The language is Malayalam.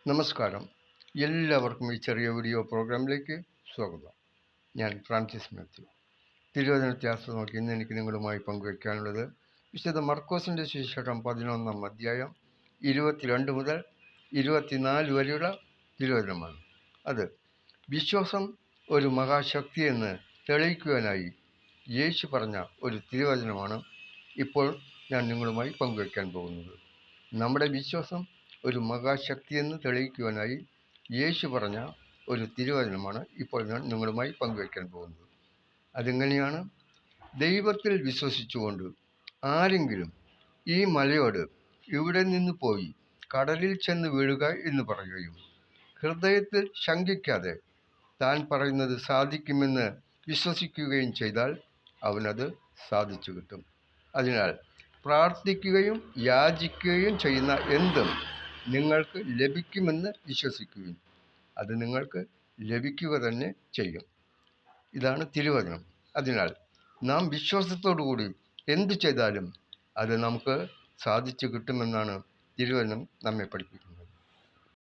നമസ്കാരം. എല്ലാവർക്കും ഈ ചെറിയ വീഡിയോ പ്രോഗ്രാമിലേക്ക് സ്വാഗതം. ഞാൻ ഫ്രാൻസിസ് മാത്യു. തിരുവചനത്തെ ആസ്പദമാക്കി ഇന്ന് എനിക്ക് നിങ്ങളുമായി പങ്കുവയ്ക്കാനുള്ളത് വിശുദ്ധ മർക്കോസിൻ്റെ സുവിശേഷം 11-ാം അധ്യായം 22 മുതൽ 24 വരെയുള്ള തിരുവചനമാണ്. അത് വിശ്വാസം ഒരു മഹാശക്തിയെന്ന് തെളിയിക്കുവാനായി യേശു പറഞ്ഞ ഒരു തിരുവചനമാണ് ഇപ്പോൾ ഞാൻ നിങ്ങളുമായി പങ്കുവയ്ക്കാൻ പോകുന്നത്. നമ്മുടെ വിശ്വാസം ഒരു മഹാശക്തിയെന്ന് തെളിയിക്കുവാനായി യേശു പറഞ്ഞ ഒരു തിരുവചനമാണ് ഇപ്പോൾ ഞാൻ നിങ്ങളുമായി പങ്കുവയ്ക്കാൻ പോകുന്നത്. അതെങ്ങനെയാണ്? ദൈവത്തിൽ വിശ്വസിച്ചുകൊണ്ട് ആരെങ്കിലും ഈ മലയോട് ഇവിടെ നിന്ന് പോയി കടലിൽ ചെന്ന് വീഴുക എന്ന് പറയുകയും ഹൃദയത്തിൽ ശങ്കിക്കാതെ താൻ പറയുന്നത് സാധിക്കുമെന്ന് വിശ്വസിക്കുകയും ചെയ്താൽ അവനത് സാധിച്ചു കിട്ടും. അതിനാൽ പ്രാർത്ഥിക്കുകയും യാചിക്കുകയും ചെയ്യുന്ന എന്തും നിങ്ങൾക്ക് ലഭിക്കുമെന്ന് വിശ്വസിക്കുകയും അത് നിങ്ങൾക്ക് ലഭിക്കുക തന്നെ ചെയ്യും. ഇതാണ് തിരുവചനം. അതിനാൽ നാം വിശ്വാസത്തോടുകൂടി എന്തു ചെയ്താലും അത് നമുക്ക് സാധിച്ചു കിട്ടുമെന്നാണ് തിരുവചനം നമ്മെ പഠിപ്പിക്കുന്നത്.